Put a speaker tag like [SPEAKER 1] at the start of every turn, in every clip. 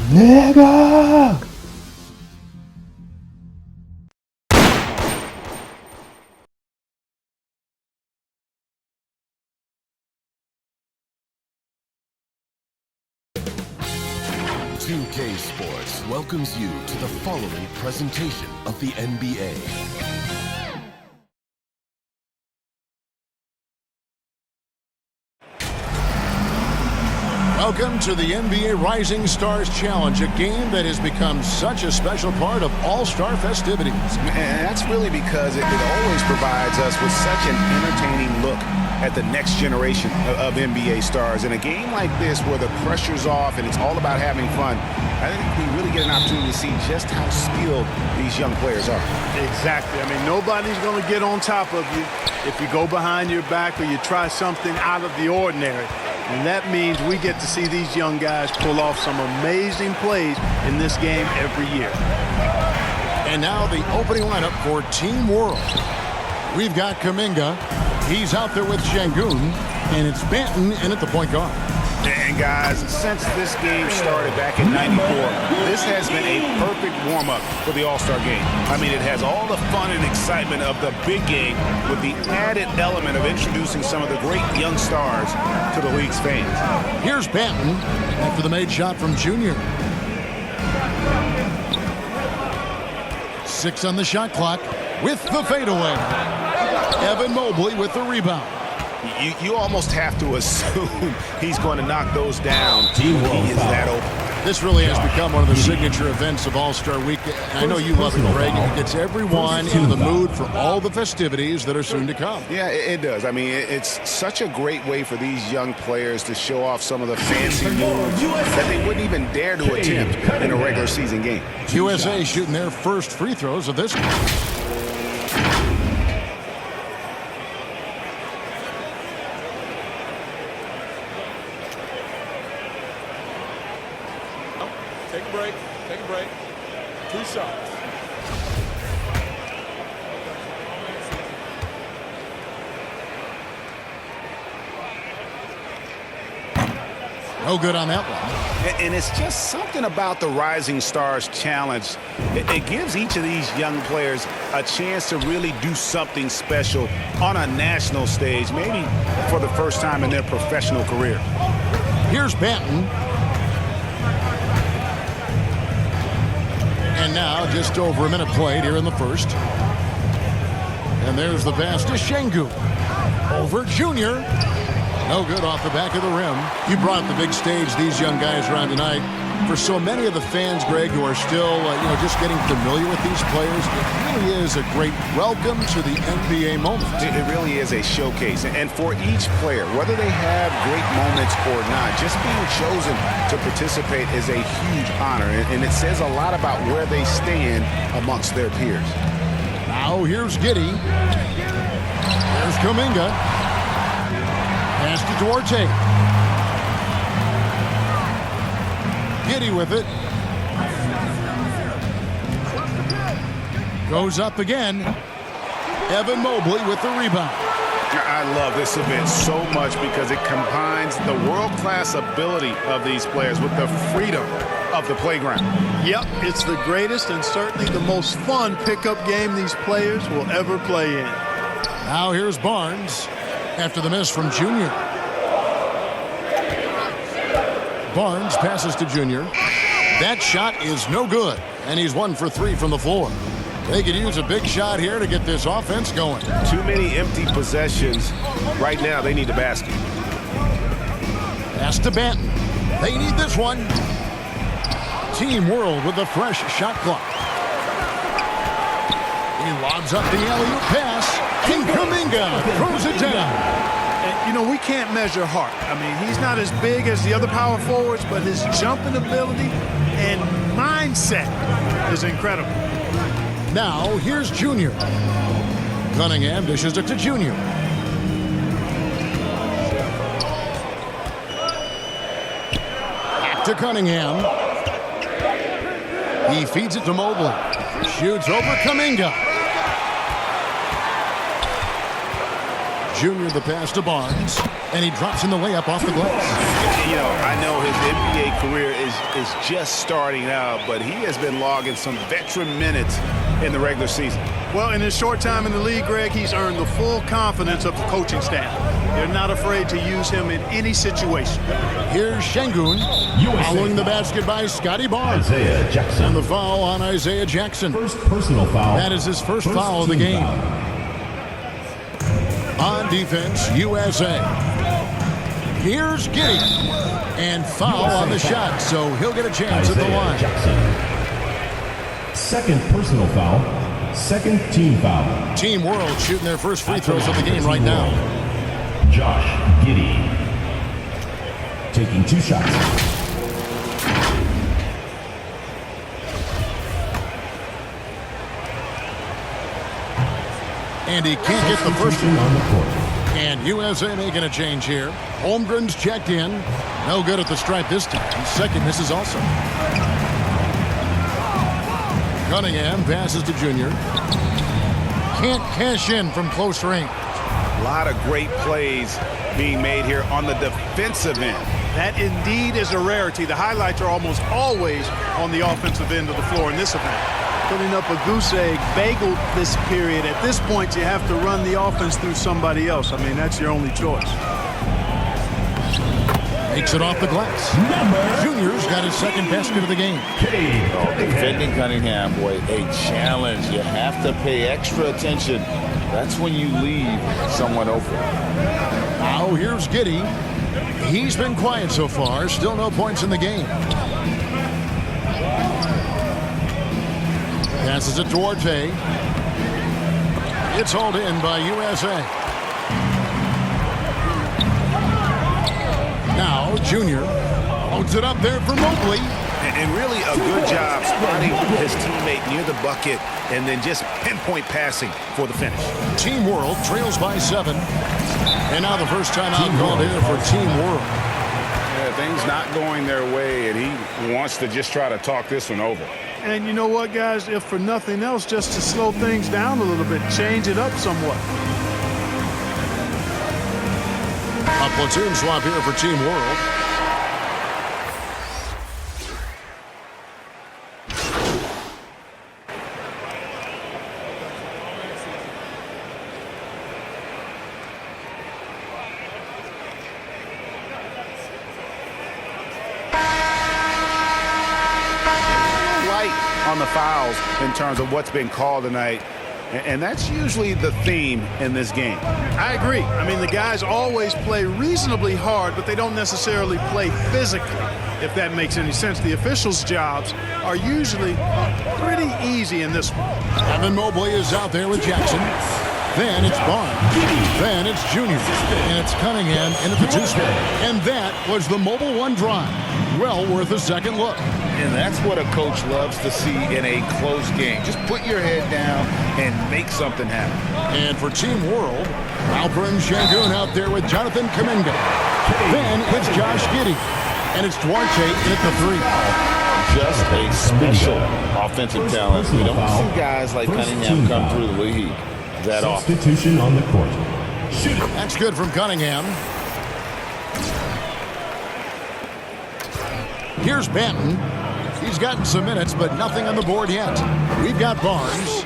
[SPEAKER 1] Nigga!
[SPEAKER 2] K Sports welcomes you to the following presentation of the NBA.
[SPEAKER 3] Welcome to the NBA Rising Stars Challenge, a game that has become such a special part of all-star festivities.
[SPEAKER 4] And that's really because it always provides us with such an entertaining look at the next generation of NBA stars. In a game like this where the pressure's off and it's all about having fun, I think we really get an opportunity to see just how skilled these young players are.
[SPEAKER 5] Exactly. I mean, nobody's going to get on top of you if you go behind your back or you try something out of the ordinary. And that means we get to see these young guys pull off some amazing plays in this game every year.
[SPEAKER 3] And now the opening lineup for Team World. We've got Kuminga. He's out there with Şengün, and it's Banton in at the point guard.
[SPEAKER 4] And guys, since this game started back in '94, this has been a perfect warm-up for the All-Star game. I mean, it has all the fun and excitement of the big game with the added element of introducing some of the great young stars to the league's fans.
[SPEAKER 3] Here's Banton after the made shot from Junior. 6 on the shot clock with the fadeaway. Evan Mobley with the rebound.
[SPEAKER 4] You almost have to assume he's going to knock those down. He is that open.
[SPEAKER 3] This really has become one of the signature events of All-Star Week. I know you love it, Greg. It gets everyone into the mood for all the festivities that are soon to come.
[SPEAKER 4] Yeah, it does. I mean, it's such a great way for these young players to show off some of the fancy moves that they wouldn't even dare to attempt in a regular season game.
[SPEAKER 3] USA shooting their first free throws of this game.
[SPEAKER 5] Take a break. 2 shots.
[SPEAKER 3] No good on that one.
[SPEAKER 4] And it's just something about the Rising Stars Challenge. It gives each of these young players a chance to really do something special on a national stage, maybe for the first time in their professional career.
[SPEAKER 3] Here's Banton. And now just over a minute played here in the first. And there's the pass to Şengün. Over Junior. No good off the back of the rim. You brought the big stage these young guys around tonight. For so many of the fans, Greg, who are still just getting familiar with these players, it really is a great welcome to the NBA moment.
[SPEAKER 4] It really is a showcase. And for each player, whether they have great moments or not, just being chosen to participate is a huge honor. And it says a lot about where they stand amongst their peers.
[SPEAKER 3] Now here's Giddey. There's Kuminga. Pass to Duarte. Giddey with it. Goes up again. Evan Mobley with the rebound.
[SPEAKER 4] I love this event so much because it combines the world-class ability of these players with the freedom of the playground.
[SPEAKER 5] Yep, it's the greatest and certainly the most fun pickup game these players will ever play in.
[SPEAKER 3] Now here's Barnes after the miss from Junior. Barnes passes to Junior. That shot is no good, and he's 1 for 3 from the floor. They could use a big shot here to get this offense going.
[SPEAKER 4] Too many empty possessions. Right now, they need a basket.
[SPEAKER 3] Pass to Banton. They need this one. Team World with the fresh shot clock. He lobs up the alley-oop pass, and Kuminga throws it down.
[SPEAKER 5] And, we can't measure heart. I mean, he's not as big as the other power forwards, but his jumping ability and mindset is incredible.
[SPEAKER 3] Now, here's Junior. Cunningham dishes it to Junior. Back to Cunningham. He feeds it to Mobley. Shoots over Kuminga. Junior the pass to Barnes. And he drops in the layup off the glass.
[SPEAKER 4] You know, I know his NBA career is just starting out, but he has been logging some veteran minutes in the regular season.
[SPEAKER 5] Well, in his short time in the league, Greg, he's earned the full confidence of the coaching staff. They're not afraid to use him in any situation.
[SPEAKER 3] Here's Şengün, following the basket by Scotty Barnes.
[SPEAKER 1] Isaiah Jackson.
[SPEAKER 3] And the foul on Isaiah Jackson.
[SPEAKER 1] First personal foul.
[SPEAKER 3] That is his first foul of the game. On defense, USA. Here's Giddey. And foul on the shot, so he'll get a chance at the line.
[SPEAKER 1] Jackson. Second personal foul. Second team foul.
[SPEAKER 3] Team World shooting their first free throws of the game right now.
[SPEAKER 1] Josh Giddey. Taking 2 shots.
[SPEAKER 3] And he can't get the first
[SPEAKER 1] one on the court.
[SPEAKER 3] And USA making a change here. Holmgren's checked in. No good at the stripe this time. Second misses also. Cunningham passes to Junior. Can't cash in from close range.
[SPEAKER 4] A lot of great plays being made here on the defensive end.
[SPEAKER 5] That indeed is a rarity. The highlights are almost always on the offensive end of the floor in this event. Putting up a goose egg, bagel this period. At this point, you have to run the offense through somebody else. I mean, that's your only choice.
[SPEAKER 3] Makes it off the glass. Junior's got his second basket of the game.
[SPEAKER 6] Defending Cunningham, boy, a challenge. You have to pay extra attention. That's when you leave someone open.
[SPEAKER 3] Now here's Giddey. He's been quiet so far. Still no points in the game. Passes it to Orte. It's hauled in by USA. Now Junior loads it up there for Mobley.
[SPEAKER 4] And really a good job spotting his teammate near the bucket and then just pinpoint passing for the finish.
[SPEAKER 3] Team World trails by 7. And now the first time out called here for Team World.
[SPEAKER 4] Yeah, things not going their way, and he wants to just try to talk this one over.
[SPEAKER 5] And you know what, guys? If for nothing else, just to slow things down a little bit, change it up somewhat.
[SPEAKER 3] A platoon swap here for Team World.
[SPEAKER 4] On the fouls in terms of what's been called tonight, and that's usually the theme in this game.
[SPEAKER 5] I agree. I mean, the guys always play reasonably hard, but they don't necessarily play physically, if that makes any sense. The officials' jobs are usually pretty easy in this one.
[SPEAKER 3] Evan Mobley is out there with Jackson. Then it's Barnes. Then it's Junior. And it's Cunningham in at the 2 spot. And that was the Mobile One drive. Well worth a second look.
[SPEAKER 6] And that's what a coach loves to see in a close game. Just put your head down and make something happen.
[SPEAKER 3] And for Team World, Alperen Şengün out there with Jonathan Kuminga. Then it's Josh Giddey. And it's Duarte in at the 3.
[SPEAKER 6] Just a special offensive talent. We don't see guys like Cunningham come through the league that often.
[SPEAKER 1] Substitution on the court.
[SPEAKER 3] That's good from Cunningham. Here's Banton. He's gotten some minutes, but nothing on the board yet. We've got Barnes.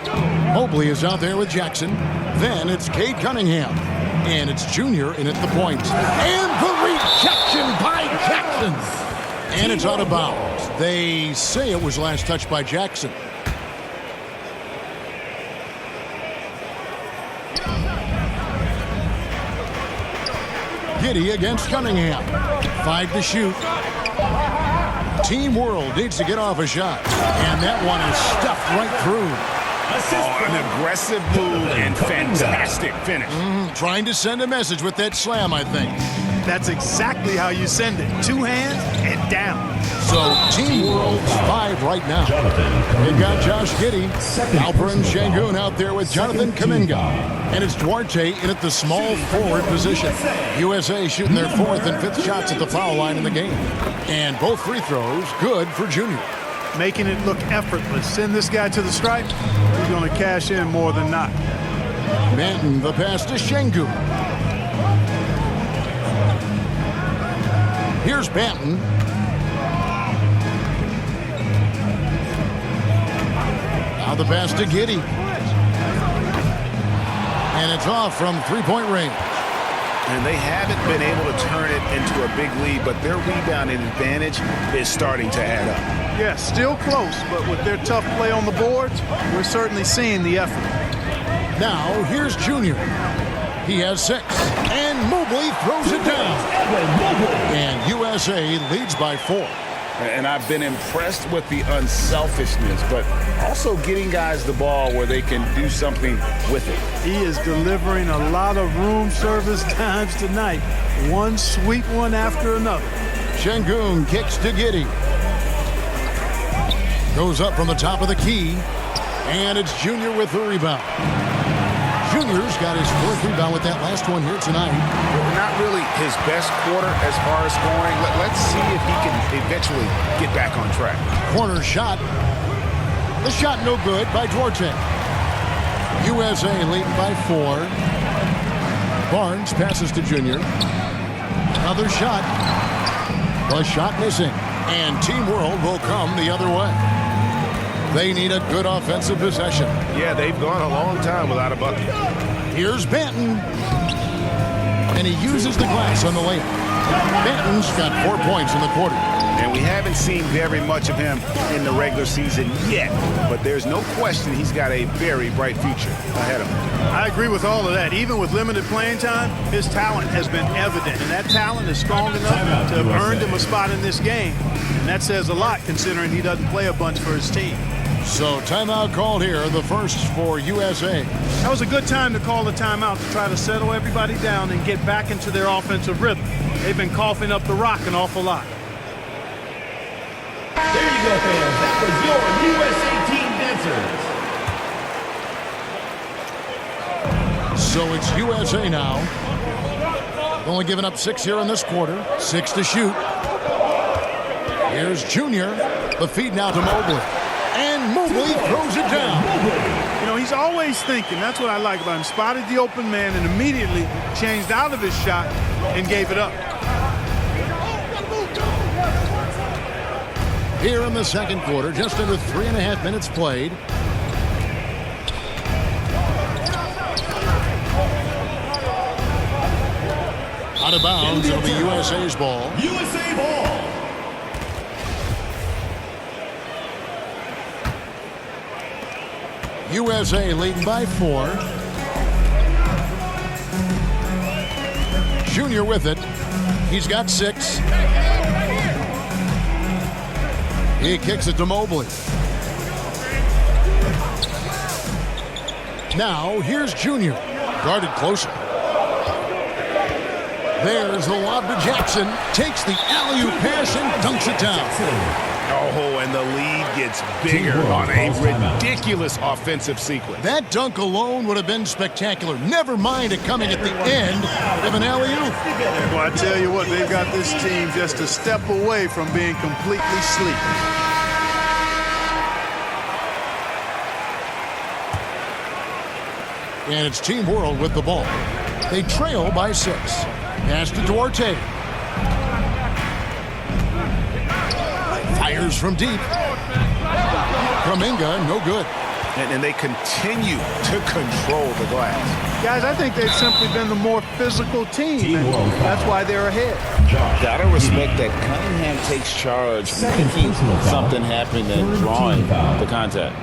[SPEAKER 3] Mobley is out there with Jackson. Then it's Cade Cunningham. And it's Junior in at the point. And the rejection by Jackson. And it's out of bounds. They say it was last touched by Jackson. Giddey against Cunningham. 5 to shoot. Team World needs to get off a shot. And that one is stuffed right through.
[SPEAKER 4] An aggressive move and fantastic finish.
[SPEAKER 3] Trying to send a message with that slam, I think.
[SPEAKER 5] That's exactly how you send it. 2 hands and down.
[SPEAKER 3] So Team World's 5 right now. They've got Josh Giddey, Alperen Şengün out there with Jonathan Kuminga. And it's Duarte in at the small forward position. USA shooting their 4th and 5th shots at the foul line in the game. And both free throws good for Junior.
[SPEAKER 5] Making it look effortless. Send this guy to the stripe. He's going to cash in more than not.
[SPEAKER 3] Manton the pass to Şengün. Here's Banton. Now the pass to Giddey. And it's off from three-point range.
[SPEAKER 4] And they haven't been able to turn it into a big lead, but their rebounding advantage is starting to add up.
[SPEAKER 5] Yeah, still close, but with their tough play on the boards, we're certainly seeing the effort.
[SPEAKER 3] Now, here's Junior. He has 6. And Mobley throws it down. And USA leads by 4.
[SPEAKER 6] And I've been impressed with the unselfishness, but also getting guys the ball where they can do something with it.
[SPEAKER 5] He is delivering a lot of room service times tonight. One sweet one after another.
[SPEAKER 3] Şengün kicks to Giddey. Goes up from the top of the key. And it's Junior with the rebound. Junior's got his 4th rebound with that last one here tonight.
[SPEAKER 4] Not really his best quarter as far as scoring. Let's see if he can eventually get back on track.
[SPEAKER 3] Corner shot. The shot no good by Duarte. USA leading by 4. Barnes passes to Junior. Another shot. The shot missing. And Team World will come the other way. They need a good offensive possession.
[SPEAKER 4] Yeah, they've gone a long time without a bucket.
[SPEAKER 3] Here's Banton. And he uses the glass on the layup. Banton's got 4 points in the quarter.
[SPEAKER 4] And we haven't seen very much of him in the regular season yet. But there's no question he's got a very bright future ahead of him.
[SPEAKER 5] I agree with all of that. Even with limited playing time, his talent has been evident. And that talent is strong enough to have earned him a spot in this game. And that says a lot considering he doesn't play a bunch for his team.
[SPEAKER 3] So timeout called here, the first for USA.
[SPEAKER 5] That was a good time to call the timeout to try to settle everybody down and get back into their offensive rhythm. They've been coughing up the rock an awful lot.
[SPEAKER 1] There you go, fans. That was your USA team dancers.
[SPEAKER 3] So it's USA now. Only giving up 6 here in this quarter. 6 to shoot. Here's Junior. The feed now to Mobley. And Mobley throws it down.
[SPEAKER 5] You know, he's always thinking. That's what I like about him. Spotted the open man and immediately changed out of his shot and gave it up.
[SPEAKER 3] Here in the second quarter, just under 3.5 minutes played. Out of bounds, it'll be USA's ball.
[SPEAKER 1] USA ball.
[SPEAKER 3] USA leading by 4. Junior with it. He's got 6. He kicks it to Mobley. Now, here's Junior. Guarded closer. There's the lob to Jackson. Takes the alley-oop pass and dunks it down.
[SPEAKER 4] Oh, and the lead gets bigger on a ridiculous offensive sequence.
[SPEAKER 3] That dunk alone would have been spectacular. Never mind it coming at the end of an alley-oop.
[SPEAKER 5] Well, I tell you what, they've got this team just a step away from being completely sleepy.
[SPEAKER 3] And it's Team World with the ball. They trail by 6. Pass to Duarte. Fires from deep. Kuminga, no good.
[SPEAKER 4] And they continue to control the glass.
[SPEAKER 5] Guys, I think they've simply been the more physical team. And that's why they're ahead.
[SPEAKER 6] Gotta respect that Cunningham takes charge, making something happen and drawing the contact.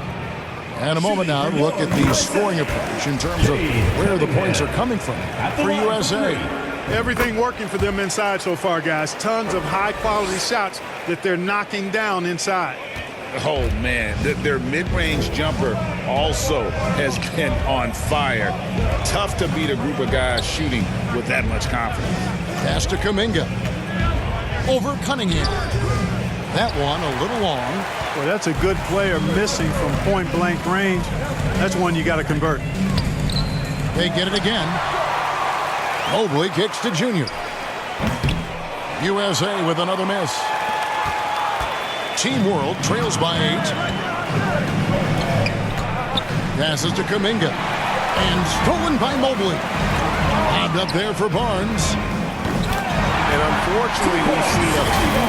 [SPEAKER 3] And a moment now to look at the scoring approach in terms of where the points are coming from for USA.
[SPEAKER 5] Everything working for them inside so far, guys. Tons of high-quality shots that they're knocking down inside.
[SPEAKER 6] Oh, man. Their mid-range jumper also has been on fire. Tough to beat a group of guys shooting with that much confidence.
[SPEAKER 3] Pass to Kuminga. Over Cunningham. That one a little long.
[SPEAKER 5] Well, that's a good player missing from point-blank range. That's one you got to convert.
[SPEAKER 3] They get it again. Mobley kicks to Junior. USA with another miss. Team World trails by 8. Passes to Kuminga. And stolen by Mobley. Lobbed up there for Barnes.
[SPEAKER 4] And unfortunately, we've seen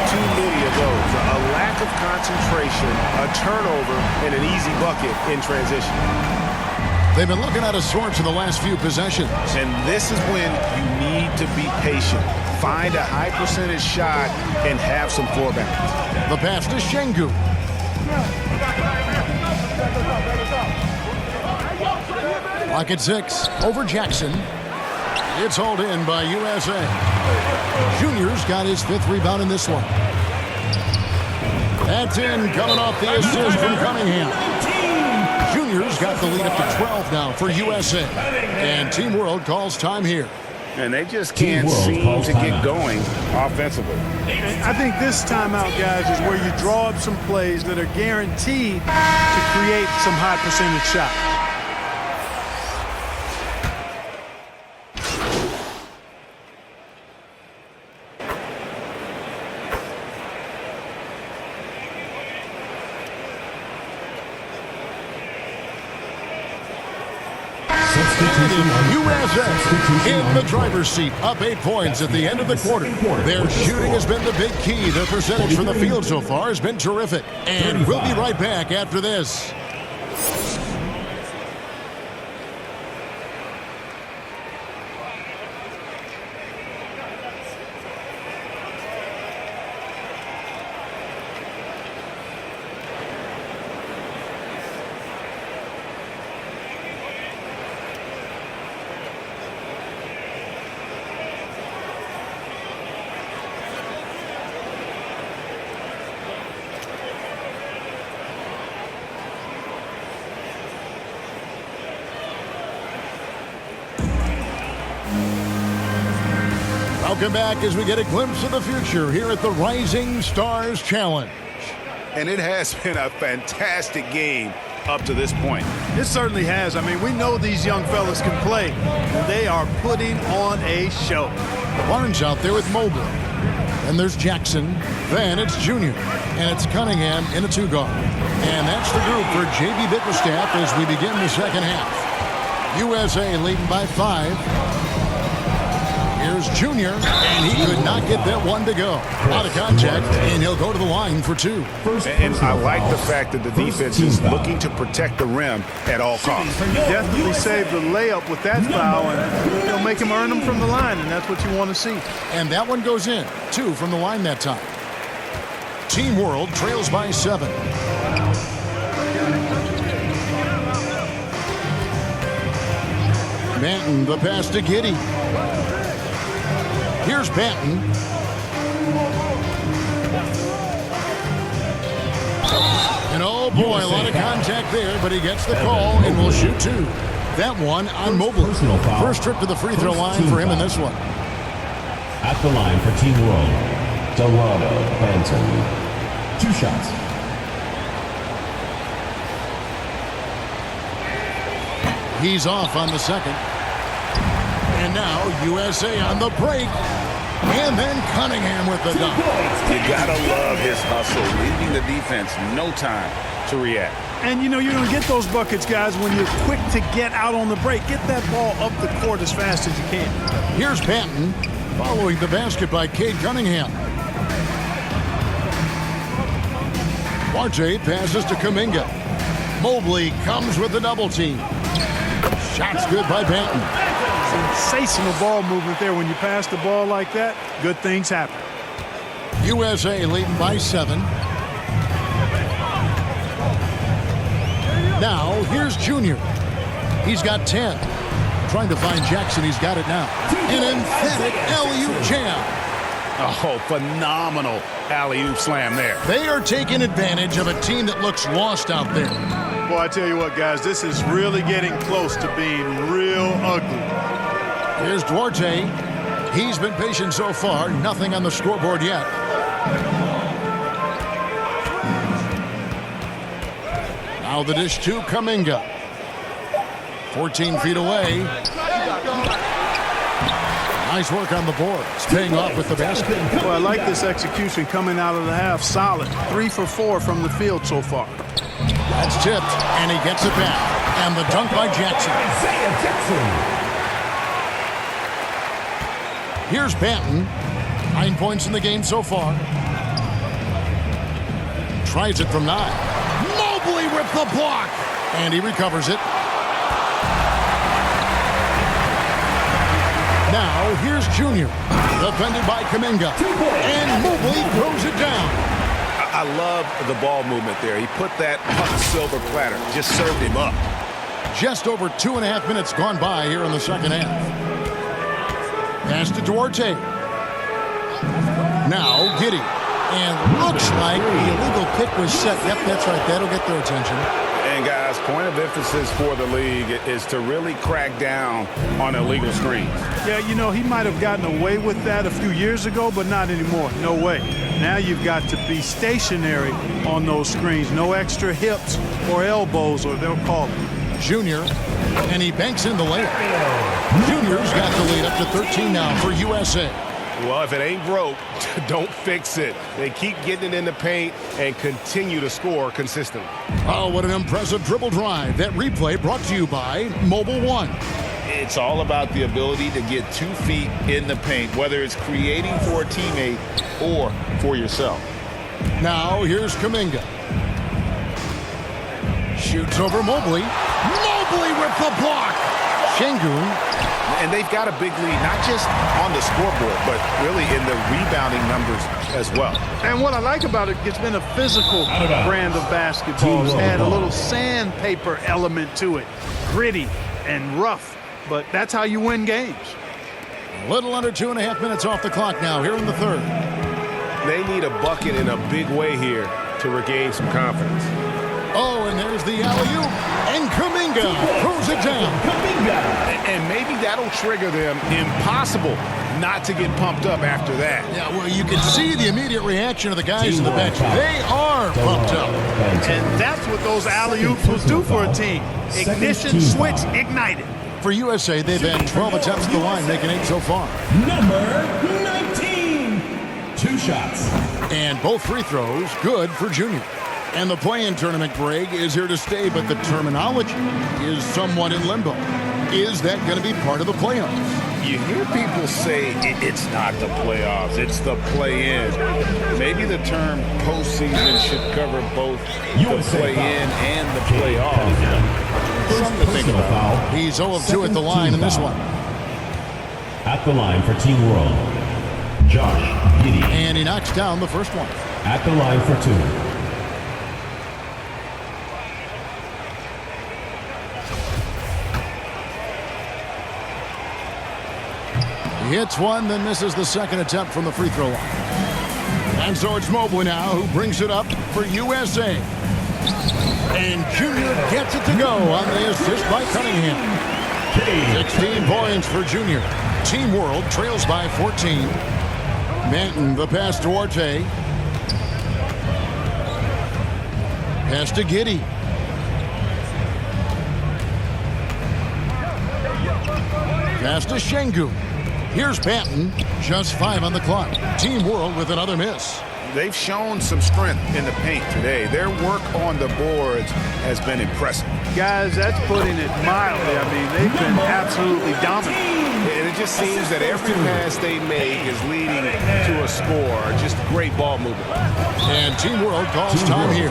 [SPEAKER 4] too many of those. A lack of concentration, a turnover, and an easy bucket in transition.
[SPEAKER 3] They've been looking out of sorts in the last few possessions.
[SPEAKER 4] And this is when you need to be patient. Find a high percentage shot and have some floor balance.
[SPEAKER 3] The pass to Şengün. Lock at 6 over Jackson. It's hauled in by USA. Junior's got his 5th rebound in this one. That's in, coming off the assist from Cunningham. Junior's got the lead up to 12 now for USA. And Team World calls time here.
[SPEAKER 4] And they just can't seem to get going offensively.
[SPEAKER 5] I think this timeout, guys, is where you draw up some plays that are guaranteed to create some high percentage shots.
[SPEAKER 3] USA in the driver's seat, up 8 points at the end of the quarter. Their shooting has been the big key. Their percentage from the field so far has been terrific. And we'll be right back after this. Welcome back as we get a glimpse of the future here at the Rising Stars Challenge.
[SPEAKER 4] And it has been a fantastic game up to this point.
[SPEAKER 5] It certainly has. I mean, we know these young fellas can play, and they are putting on a show.
[SPEAKER 3] Barnes out there with Mobley. Then there's Jackson. Then it's Junior. And it's Cunningham in a 2-guard. And that's the group for J.B. Bickerstaff as we begin the second half. USA leading by 5. Here's Junior, and he could not get that one to go. Out of contact, and he'll go to the line for 2.
[SPEAKER 4] And I like the fact that the defense is looking to protect the rim at all costs.
[SPEAKER 5] You definitely saved the layup with that foul, and you'll make him earn them from the line, and that's what you want to see.
[SPEAKER 3] And that one goes in. 2 from the line that time. Team World trails by 7. Banton, the pass to Giddey. Here's Banton. And oh boy, a lot of contact there, but he gets the call and will shoot 2. That one on Mobley. First trip to the free throw line for him in this one.
[SPEAKER 1] At the line for Team World, Delano Banton. 2 shots.
[SPEAKER 3] He's off on the second. And now USA on the break. And then Cunningham with the dunk.
[SPEAKER 4] You gotta love his hustle, leaving the defense no time to react.
[SPEAKER 5] And you know you're going to get those buckets, guys, when you're quick to get out on the break. Get that ball up the court as fast as you can.
[SPEAKER 3] Here's Banton following the basket by Cade Cunningham. Duarte passes to Kuminga. Mobley comes with the double team. Shots good by Banton.
[SPEAKER 5] Sensational ball movement there. When you pass the ball like that, good things happen.
[SPEAKER 3] USA leading by 7. Now, here's Junior. He's got 10. Trying to find Jackson. He's got it now. An emphatic alley-oop jam.
[SPEAKER 4] Oh, phenomenal alley-oop slam there.
[SPEAKER 3] They are taking advantage of a team that looks lost out there.
[SPEAKER 5] Boy, I tell you what, guys, this is really getting close to being real ugly.
[SPEAKER 3] Here's Duarte. He's been patient so far. Nothing on the scoreboard yet. Now the dish to Kuminga. 14 feet away. Nice work on the boards. Paying off with the basket.
[SPEAKER 5] Well, I like this execution coming out of the half. Solid. 3 for 4 from the field so far.
[SPEAKER 3] That's tipped, and he gets it back. And the dunk by Jackson. Here's Banton. 9 points in the game so far. Tries it from 9. Mobley with the block. And he recovers it. Now, here's Junior. Defended by Kuminga. And Mobley throws it down.
[SPEAKER 4] I love the ball movement there. He put that on the silver platter. Just served him up.
[SPEAKER 3] Just over 2.5 minutes gone by here in the second half. Pass to Duarte. Now, Giddey. And looks like the illegal kick was set. Yep, that's right. That'll get their attention.
[SPEAKER 4] And, guys, point of emphasis for the league is to really crack down on illegal screens.
[SPEAKER 5] Yeah, you know, he might have gotten away with that a few years ago, but not anymore. No way. Now you've got to be stationary on those screens. No extra hips or elbows, or they'll call it.
[SPEAKER 3] Junior, and he banks in the layup. Junior's got the lead up to 13 now for USA.
[SPEAKER 7] Well, if it ain't broke, don't fix it. They keep getting it in the paint and continue to score consistently.
[SPEAKER 3] Oh, what an impressive dribble drive. That replay brought to you by Mobile One.
[SPEAKER 6] It's all about the ability to get 2 feet in the paint, whether it's creating for a teammate or for yourself.
[SPEAKER 3] Now, here's Kuminga. Shoots over Mobley. Mobley with the block. Şengün.
[SPEAKER 4] And they've got a big lead, not just on the scoreboard, but really in the rebounding numbers as well.
[SPEAKER 5] And what I like about it, it's been a physical brand of basketball. It's had a little sandpaper element to it. Gritty and rough, but that's how you win games.
[SPEAKER 3] A little under 2.5 minutes off the clock now here in the third.
[SPEAKER 7] They need a bucket in a big way here to regain some confidence.
[SPEAKER 3] Oh, and there's the alley-oop. And Kuminga throws it down.
[SPEAKER 4] And maybe that'll trigger them. Impossible not to get pumped up after that.
[SPEAKER 3] Yeah, well, you can see the immediate reaction of the guys in the bench. They are pumped up.
[SPEAKER 5] And that's what those alley-oops will do for a team. Ignition switch ignited.
[SPEAKER 3] For USA, they've had 12 attempts at the line, making 8 so far.
[SPEAKER 1] Number 19. 2 shots.
[SPEAKER 3] And both free throws good for Junior. And the play-in tournament, Greg, is here to stay, but the terminology is somewhat in limbo. Is that going to be part of the playoffs?
[SPEAKER 6] You hear people say it's not the playoffs, it's the play-in. Maybe the term postseason should cover both the play-in and the playoffs. Something to think about.
[SPEAKER 3] He's 0-2 at the line in this one.
[SPEAKER 1] At the line for Team World, Josh Giddey.
[SPEAKER 3] And he knocks down the first one.
[SPEAKER 1] At the line for 2.
[SPEAKER 3] He hits one, then misses the second attempt from the free throw line. And so it's Mobley now who brings it up for USA. And Junior gets it to go on the assist by Cunningham. 16 points for Junior. Team World trails by 14. Manton, the pass to Duarte. Pass to Giddey. Pass to Şengün. Here's Banton, just 5 on the clock. Team World with another miss.
[SPEAKER 4] They've shown some strength in the paint today. Their work on the boards has been impressive.
[SPEAKER 5] Guys, that's putting it mildly. I mean, they've been absolutely dominant.
[SPEAKER 7] And it just seems that every pass they make is leading to a score. Just great ball movement.
[SPEAKER 3] And Team World calls time here.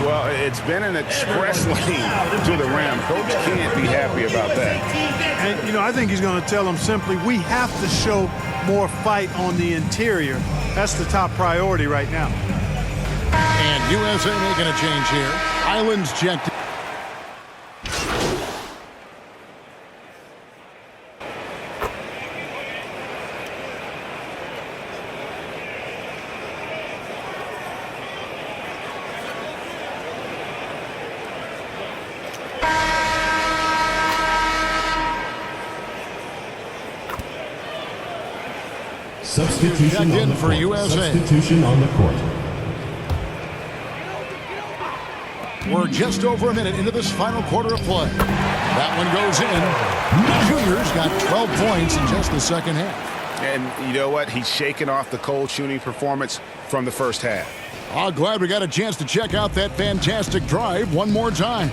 [SPEAKER 4] Well, it's been an express lane to the rim. Coach can't be happy about that.
[SPEAKER 5] And, you know, I think he's going to tell them simply, we have to show more fight on the interior. That's the top priority right now.
[SPEAKER 3] And USA making a change here. Islands checked.
[SPEAKER 1] Substitution
[SPEAKER 3] Checked
[SPEAKER 1] on
[SPEAKER 3] in
[SPEAKER 1] the
[SPEAKER 3] for
[SPEAKER 1] court.
[SPEAKER 3] USA.
[SPEAKER 1] Substitution on the court.
[SPEAKER 3] We're just over a minute into this final quarter of play. That one goes in. Junior's got 12 points in just the second half.
[SPEAKER 4] And you know what? He's shaking off the cold shooting performance from the first half.
[SPEAKER 3] Oh, glad we got a chance to check out that fantastic drive one more time.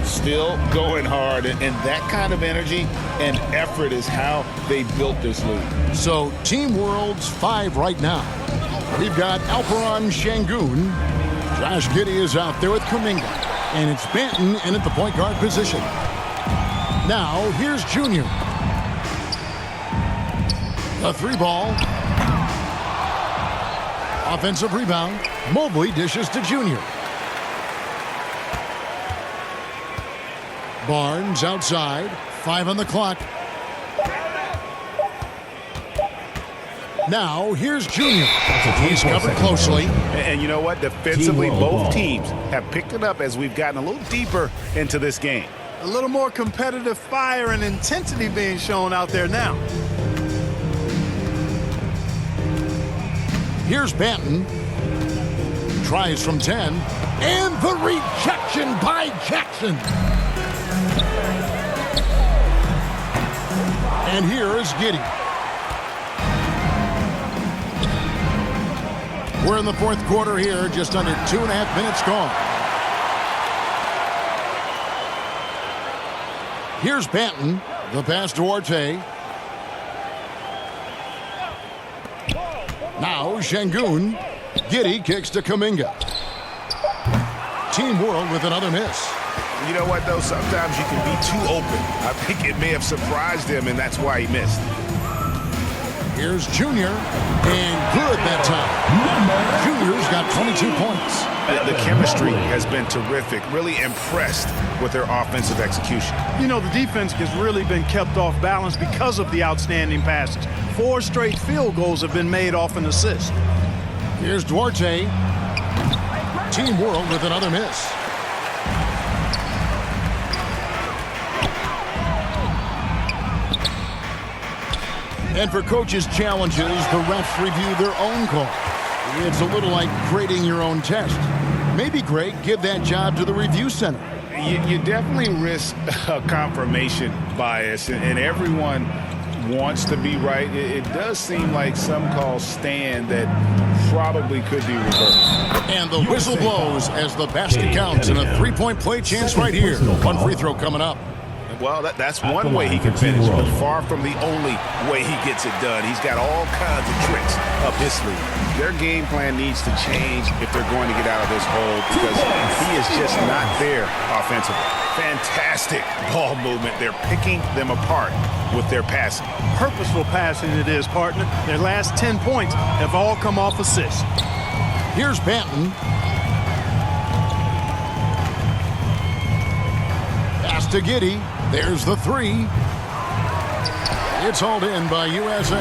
[SPEAKER 6] Still going hard, and that kind of energy and effort is how they built this league.
[SPEAKER 3] So Team World's 5 right now. We've got Alperon Şengün. Josh Giddey is out there with Kuminga. And it's Banton in at the point guard position. Now, here's Junior. The 3-ball. Offensive rebound. Mobley dishes to Junior. Barnes outside. 5 on the clock. Now, here's Junior. He's covered closely.
[SPEAKER 4] And you know what? Defensively, both teams have picked it up as we've gotten a little deeper into this game.
[SPEAKER 5] A little more competitive fire and intensity being shown out there now.
[SPEAKER 3] Here's Banton. Tries from 10. And the rejection by Jackson. And here is Giddey. We're in the fourth quarter here, just under 2.5 minutes gone. Here's Banton. The pass to Orte. Now Şengün. Giddey kicks to Kuminga. Team World with another miss.
[SPEAKER 4] You know what, though? Sometimes you can be too open. I think it may have surprised him, and that's why he missed.
[SPEAKER 3] Here's Junior, and good that time. Junior's got 22 points.
[SPEAKER 4] The chemistry has been terrific. Really impressed with their offensive execution.
[SPEAKER 5] You know, the defense has really been kept off balance because of the outstanding passes. 4 straight field goals have been made off an assist.
[SPEAKER 3] Here's Duarte. Team World with another miss. And for coaches' challenges, the refs review their own call. It's a little like grading your own test. Maybe, Greg, give that job to the review center.
[SPEAKER 4] You definitely risk a confirmation bias, and everyone wants to be right. It does seem like some calls stand that probably could be reversed.
[SPEAKER 3] And the whistle blows as the basket counts, and a three-point play chance right here. One free throw coming up.
[SPEAKER 4] Well, that's one way he can finish, but far from the only way he gets it done. He's got all kinds of tricks up his sleeve. Their game plan needs to change if they're going to get out of this hole, because he is just not there offensively. Fantastic ball movement. They're picking them apart with their passing.
[SPEAKER 5] Purposeful passing it is, partner. Their last 10 points have all come off assists.
[SPEAKER 3] Here's Banton. Pass to Giddey. There's the 3. It's hauled in by USA.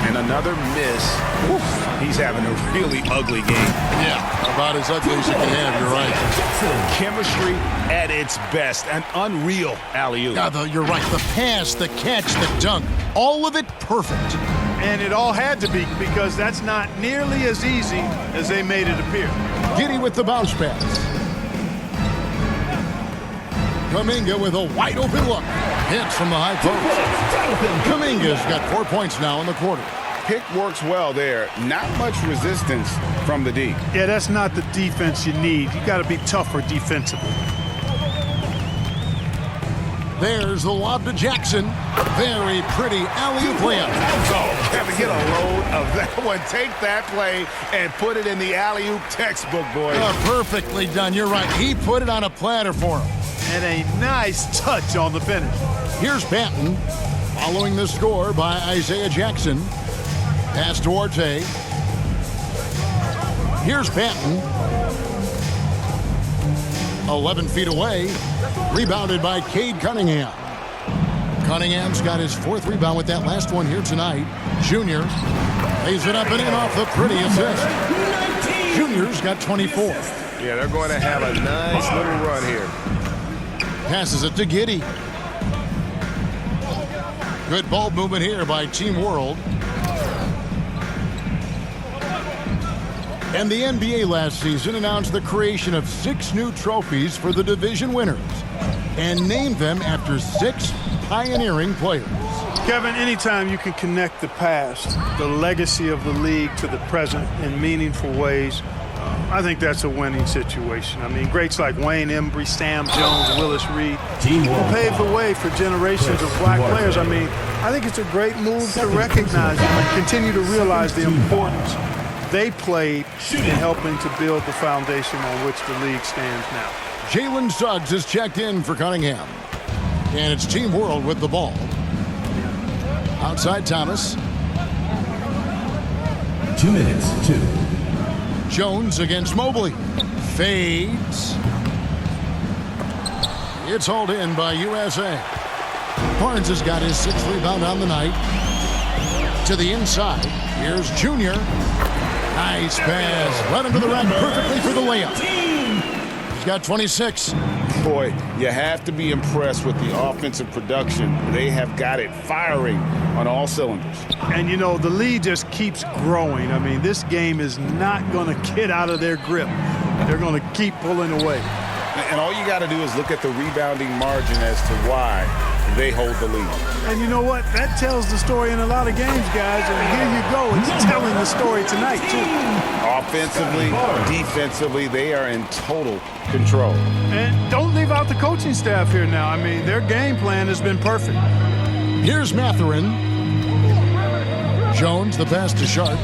[SPEAKER 4] And another miss. Oof. He's having a really ugly game.
[SPEAKER 3] Yeah, about as ugly as you can have, you're right.
[SPEAKER 4] Chemistry at its best. An unreal alley-oop.
[SPEAKER 3] Yeah, you're right. The pass, the catch, the dunk, all of it perfect.
[SPEAKER 5] And it all had to be, because that's not nearly as easy as they made it appear.
[SPEAKER 3] Giddey with the bounce pass. Kuminga with a wide open look. Hits from the high post. Kuminga's got 4 points now in the quarter.
[SPEAKER 4] Pick works well there. Not much resistance from the D.
[SPEAKER 5] Yeah, that's not the defense you need. You got to be tougher defensively.
[SPEAKER 3] There's the lob to Jackson. Very pretty alley-oop layup.
[SPEAKER 4] Oh, Kevin, get a load of that one. Take that play and put it in the alley-oop textbook, boys.
[SPEAKER 3] Perfectly done. You're right. He put it on a platter for him.
[SPEAKER 5] And a nice touch on the finish.
[SPEAKER 3] Here's Banton, following the score by Isaiah Jackson. Pass to Orte. Here's Banton. 11 feet away. Rebounded by Cade Cunningham. Cunningham's got his 4th rebound with that last one here tonight. Junior lays it up and in off the pretty assist. Junior's got 24.
[SPEAKER 7] Yeah, they're going to have a nice little run here.
[SPEAKER 3] Passes it to Giddey. Good ball movement here by Team World. And the NBA last season announced the creation of 6 new trophies for the division winners and named them after 6 pioneering players.
[SPEAKER 5] Kevin, anytime you can connect the past, the legacy of the league, to the present in meaningful ways, I think that's a winning situation. I mean, greats like Wayne Embry, Sam Jones, Willis Reed will pave the way for generations of black players. I mean, I think it's a great move to recognize them and continue to realize the importance they played in helping to build the foundation on which the league stands now.
[SPEAKER 3] Jalen Suggs is checked in for Cunningham. And it's Team World with the ball. Outside Thomas.
[SPEAKER 1] 2 minutes, 2.
[SPEAKER 3] Jones against Mobley. Fades. It's hauled in by USA. Barnes has got his 6th rebound on the night. To the inside. Here's Junior. Nice pass. Led him to the rack perfectly for the layup. He's got 26.
[SPEAKER 4] Boy, you have to be impressed with the offensive production. They have got it firing on all cylinders.
[SPEAKER 5] And, you know, the lead just keeps growing. I mean, this game is not going to get out of their grip. They're going to keep pulling away.
[SPEAKER 4] And all you got to do is look at the rebounding margin as to why they hold the lead.
[SPEAKER 5] And you know what? That tells the story in a lot of games, guys. And here you go. It's telling the story tonight, too.
[SPEAKER 4] Offensively, defensively, they are in total control.
[SPEAKER 5] And don't leave out the coaching staff here now. I mean, their game plan has been perfect.
[SPEAKER 3] Here's Mathurin. Jones, the pass to Sharp.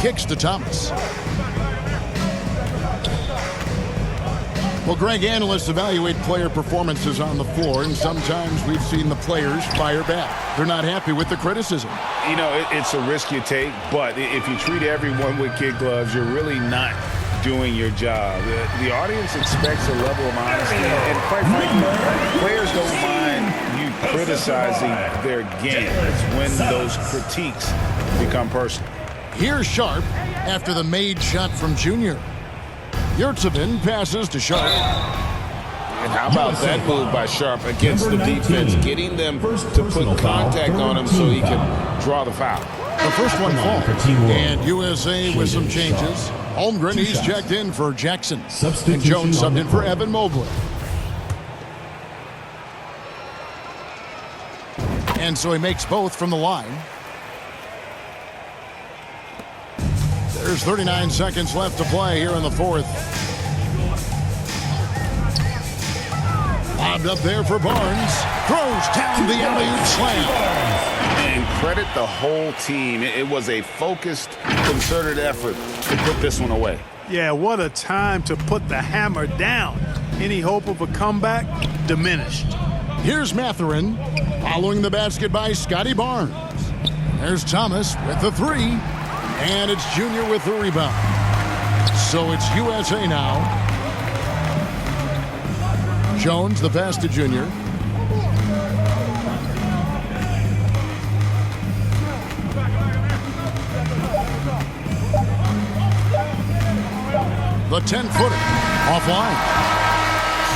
[SPEAKER 3] Kicks to Thomas. Well, Greg, analysts evaluate player performances on the floor, and sometimes we've seen the players fire back. They're not happy with the criticism.
[SPEAKER 4] You know, it's a risk you take, but if you treat everyone with kid gloves, you're really not doing your job. The audience expects a level of honesty, and quite frankly, players don't mind you criticizing their game. It's when those critiques become personal.
[SPEAKER 3] Here's Sharp after the made shot from Junior. Yurtsevin passes to Sharp.
[SPEAKER 4] And how about that move by Sharp against the defense, getting them to put contact on him so he can draw the foul.
[SPEAKER 3] The first one falls, and USA with some changes. Holmgren, he's checked in for Jackson. And Jones subbed in for Evan Mobley. And so he makes both from the line. There's 39 seconds left to play here in the fourth. Lobbed up there for Barnes. Throws down the alley-oop slam.
[SPEAKER 4] And credit the whole team. It was a focused, concerted effort to put this one away.
[SPEAKER 5] Yeah, what a time to put the hammer down. Any hope of a comeback diminished.
[SPEAKER 3] Here's Mathurin following the basket by Scotty Barnes. There's Thomas with the three. And it's Junior with the rebound. So it's USA now. Jones, the pass to Junior. The 10-footer offline.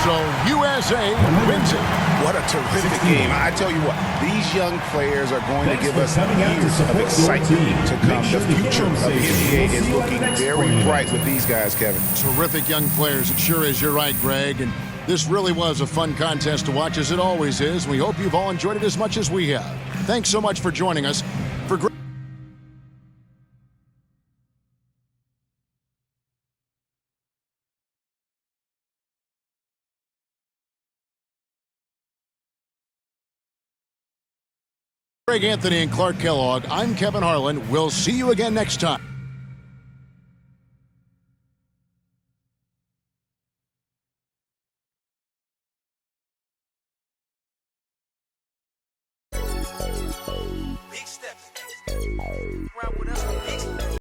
[SPEAKER 3] So USA wins it.
[SPEAKER 4] What a terrific game. I tell you what, these young players are going to give us years of excitement to come. The future of the NBA is looking very bright with these guys, Kevin.
[SPEAKER 3] Terrific young players. It sure is. You're right, Greg. And this really was a fun contest to watch, as it always is. We hope you've all enjoyed it as much as we have. Thanks so much for joining us. For Greg Anthony and Clark Kellogg, I'm Kevin Harlan. We'll see you again next time.